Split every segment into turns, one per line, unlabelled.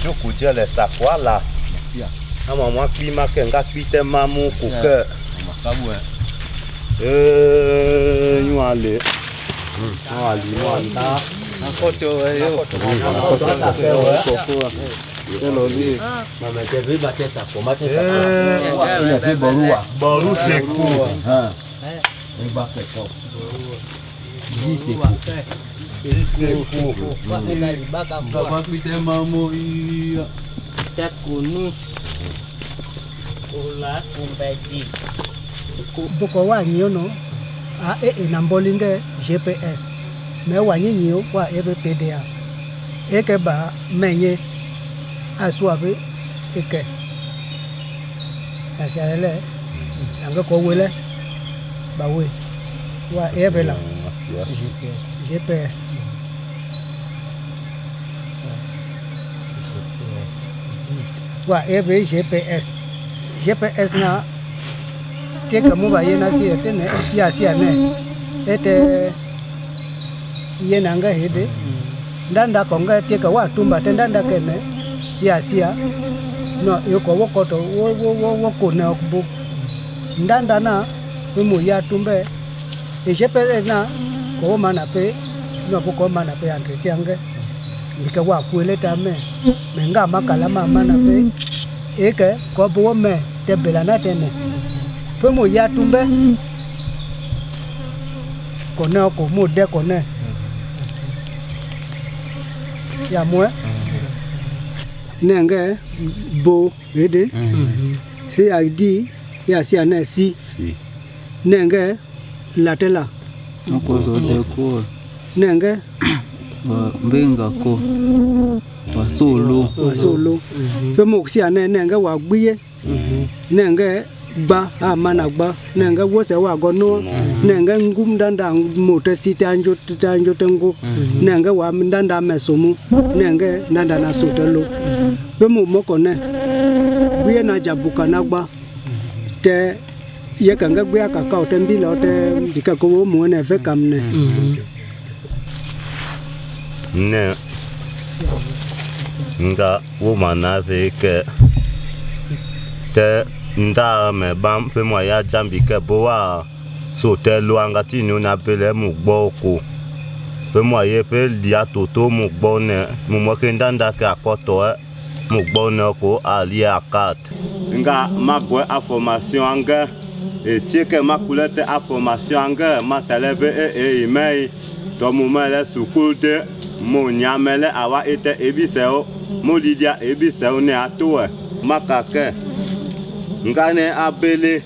Yo kuja le sakwala. Ama mwa klima ke nga kwite mamu kuke. Nyuale. Nyuale. Akoto yo. Boru seku.
Boko wa nyono a nambolinge GPS me wa nyinyo wa PDA eke ba menye aswabe eke asiale anga ko wele ba we wa ebela GPS wa GPS na teka mo ba yena si etene ya si ane ete yena nga hede ndanda konga teka wa tumba tendanda kene ya sia no yoko wokoto wo ne okbu ndanda na mo ya tumbe GPS na ko mana pe no ko mana pe antetiange ndika wa kwele tame menga makala mama na pe eke ko bo me te belana tene pe mo ya tumbe ko ne ko mo de ko ne ya mo nenge bo ede si ID ya si ana si nenge latela
ko zo de ko
nenge
benga ko
wasolo pe mo si ana nenge wa gbiye nenge gba amana gba nenge wo se wa gono nenge ngum danda moto sitanjo tengo nenge wa ndanda mesomu nenge ndanda na sotelo pe mo moko ne gbiye na jabuka na gba te ye kanga gbe aka o tembi lo te dika ko mo ne fe kam ne
ne nga wo mana fe ke te nda me bam pe mo ya jambi ke bo wa so te lo anga ti ni na pele mu gbo ko pe mo ye pe dia toto mu gbo ne mo ke ndanda ke akoto mu gbo ne ko ali akat nga magwe information anga et que ma couleur de information que ma célèbre et email to mo mele sukulte mo nyamele awa ete ebiseo mo lidia ebiseo ne atoe makake ngane abele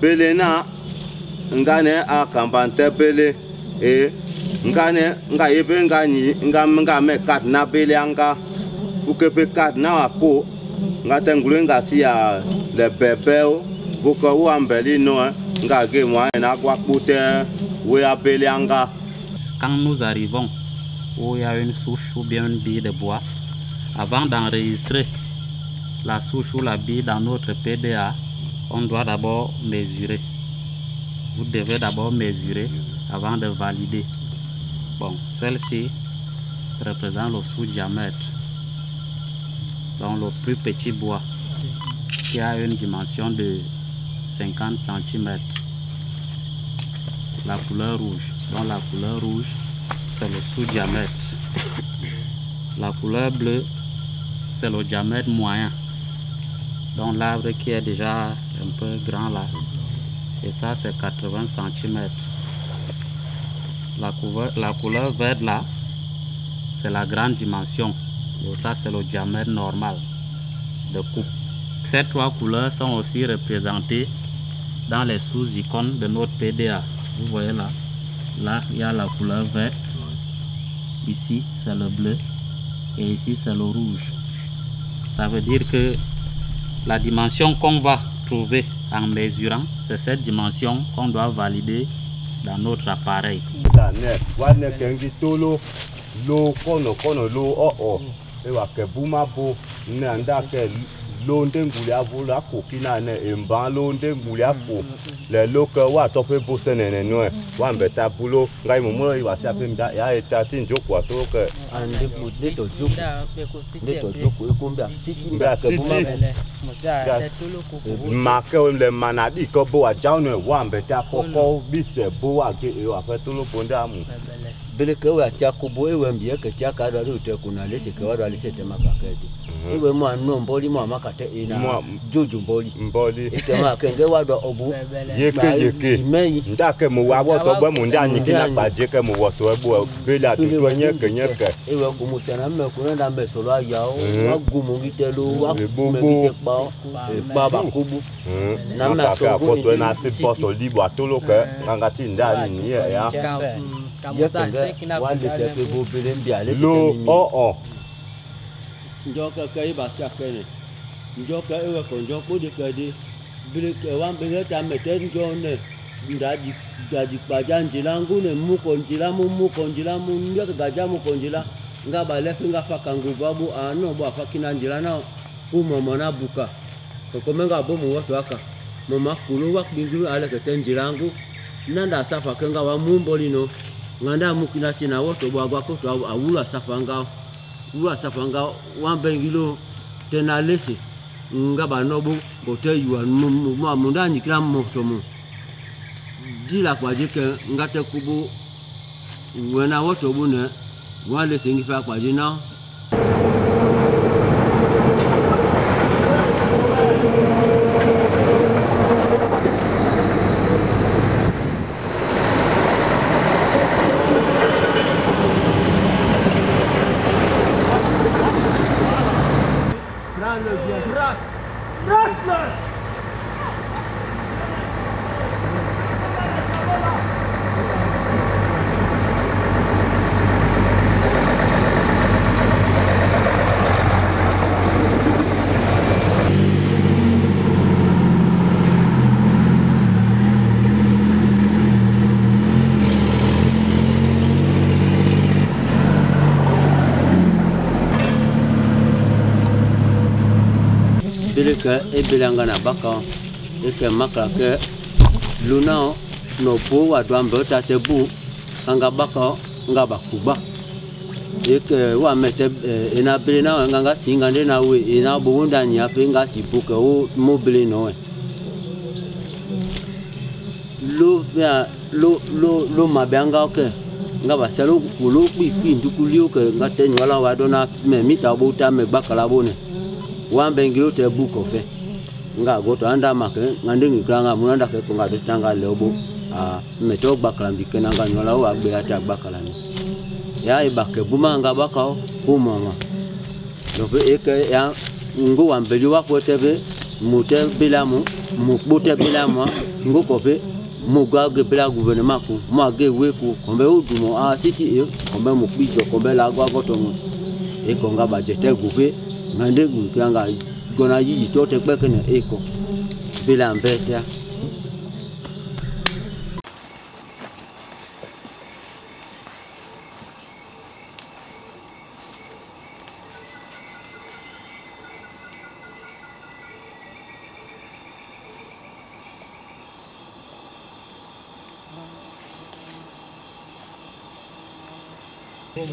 bele na ngane akambante bele e ngane nga yebe ngani nga me kat na bele anga ukepe kat na ako ngate ngule ngasia le bebeo boko wa mbeli no nga ge moi na kwa kute we abele anga.
Quand nous arrivons où il y a une souche ou bien une bille de bois, avant d'enregistrer la souche ou la bille dans notre PDA, on doit d'abord mesurer. Vous devez d'abord mesurer avant de valider. Bon, celle-ci représente le sous-diamètre, donc le plus petit bois, qui a une dimension de 50 cm. La couleur rouge. Donc la couleur rouge, c'est le sous-diamètre. La couleur bleue, c'est le diamètre moyen. Donc l'arbre qui est déjà un peu grand là. Et ça, c'est 80 cm. La couleur verte là, c'est la grande dimension. Et ça, c'est le diamètre normal de coupe. Ces trois couleurs sont aussi représentées dans les sous-icônes de notre PDA. Vous voyez là, il y a la couleur verte, Ici, c'est le bleu. Et ici, c'est le rouge. Ça veut dire que la dimension qu'on va trouver en mesurant, c'est cette dimension qu'on doit valider dans notre appareil.
Londe ngulia vula kokina ne emba londe ngulia po le loka wa tope bose ne no wa mbeta bulo ngai mumo iwa sia pe mda ya eta tin joko to ke
ande bude to joko de to joko ikumbia
mbia siti make le manadi ko bo aja no wa mbeta koko bise bo wa ke e wa fe to lo bonda mu
bele ke wa tia kubo e wa mbia ke tia ka do te kuna le se ke wa do le se te makakedi iwe mo anu mboli mo amakate ina jojo mboli ikema kenge wado obu
yeke ndake mu wa woto gbe mu nda nyi kina paje ke mu woso ebu bela tutu nyeke
iwe ku mu tana me ku na me solo aya o wa gumu bitelo wa me pa ba kubu
na me so foto na se posto libo atolo ke ngati nda ni ya
wa le te pe bo bele mbia le
lo
njoka kai ba sia kene njoka ewe ko njoko de kade bile wa bile ta mete njone ndaji paja njilangu ne muko njilamu njoka gaja muko njila ngaba lefi ngafa kangu babu ano bo afakina njila na umo na buka ko menga bo mu wato aka mama kulu wa bingu ale kete njilangu nanda safa kenga wa mumbolino nganda mukina tina woto bo agwa ko to awula safa ngao Ua safanga wambengilo tena lese ngaba nobu bote yuwa munda nyikira motomu dila kwa jike ngate kubu wena woto bune wale sengifa kwa jina ke ebelanga na baka eke makla ke luna no po wa dwambe tatebu anga baka nga bakuba eke wa mete ena belena nga singa ndena we ena bunda nya pe nga sibuke o mobile no lo mabanga ke nga basalo kulo kpi ndukuli ke nga tenwala wa dona me mita bota me bakala bone wambengiro te buko fe nga goto anda make ngandingi kranga munanda ke ko ngado tanga lebo meto bakala mbike nanga nyola wa gbe ata bakala ni ya ibake bumanga bakao kumama donc eke ya ngo wambeli wa ko tebe mute bilamu mukbote bilamu ngo ko fe muga ge bila gouvernement ko mo ge we ko kombe udumo titi kombe mukbijo kombe la gwa goto mo e ko nga bajete gupe ngande gukanga gona yiji tote kwekene eko bila mbete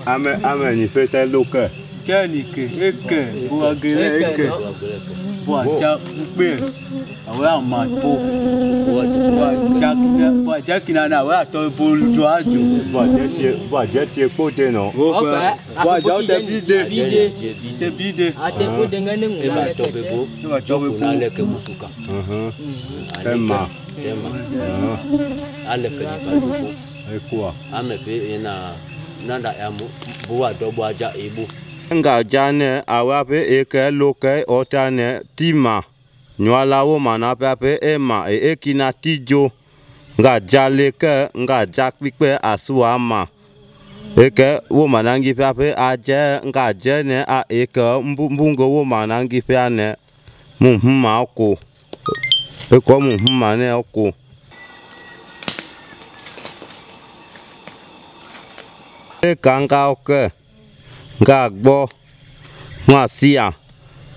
ame ni pete loke
Kenike, eke, buagele, eke, buacha, ukbe, awe mapo, buacha kinana, awe ato bolu ajo.
Buacha tie kote no.
Buacha te bide.
Ate ko dengan ngu na tobebo, na leke musuka.
Tema.
Ale ke dipadu.
Ekwa.
Ame pe ena nanda yamu buwa do buaja ibu.
Nga jane awape eke loke otane tima nyala wo mana pape ema ekina tijo nga jale ke nga jakpipe asuama et que vous manangi fait après à dire nga jene a et que mbungo vous manangi fait ane muhuma ko et comme muhuma ne ko et kanga ok nga gbo moi sia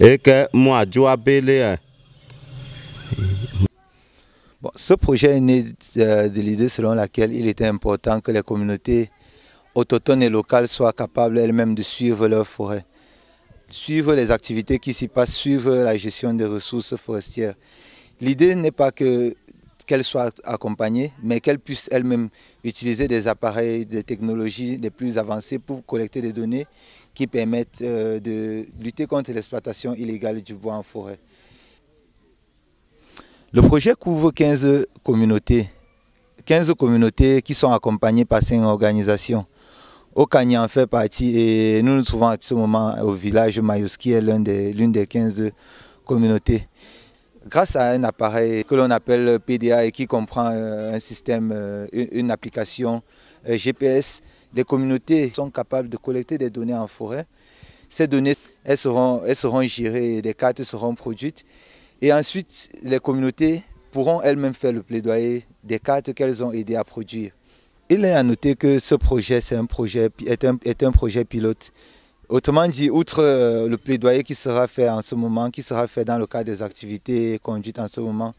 et que moi joie belé.
Bon, ce projet est né de l'idée selon laquelle il était important que les communautés autochtones et locales soient capables elles-mêmes de suivre leurs forêts, suivre les activités qui s'y passent, suivre la gestion des ressources forestières. L'idée n'est pas qu'elles soient accompagnées, mais qu'elles puissent elles-mêmes utiliser des appareils, des technologies les plus avancées pour collecter des données qui permettent de lutter contre l'exploitation illégale du bois en forêt. Le projet couvre 15 communautés qui sont accompagnées par 5 organisations. Okani en fait partie et nous nous trouvons à ce moment au village Mayos qui est l'une des 15 communautés. Grâce à un appareil que l'on appelle PDA et qui comprend un système, une application GPS, les communautés sont capables de collecter des données en forêt. Ces données elles seront gérées, des cartes seront produites. Et ensuite, les communautés pourront elles-mêmes faire le plaidoyer des cartes qu'elles ont aidé à produire. Il est à noter que ce projet est un projet pilote. Autrement dit, outre le plaidoyer qui sera fait en ce moment, qui sera fait dans le cadre des activités conduites en ce moment,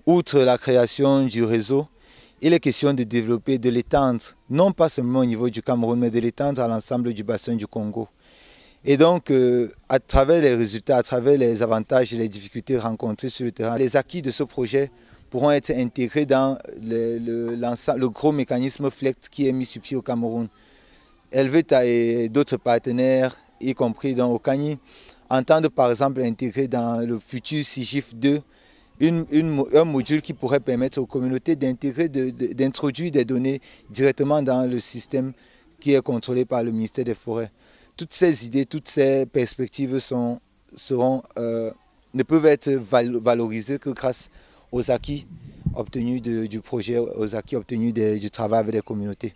outre la création du réseau, il est question de développer, de l'étendre, non pas seulement au niveau du Cameroun, mais de l'étendre à l'ensemble du bassin du Congo. Et donc, à travers les résultats, à travers les avantages et les difficultés rencontrées sur le terrain, les acquis de ce projet pourront être intégrés dans le gros mécanisme FLECT qui est mis sur pied au Cameroun. Elveta et d'autres partenaires, y compris dans Okani, entendent par exemple intégrer dans le futur SIGIF 2 un module qui pourrait permettre aux communautés d'introduire des données directement dans le système qui est contrôlé par le ministère des Forêts. Toutes ces idées, toutes ces perspectives ne peuvent être valorisées que grâce aux acquis obtenus du projet, aux acquis obtenus du travail avec les communautés.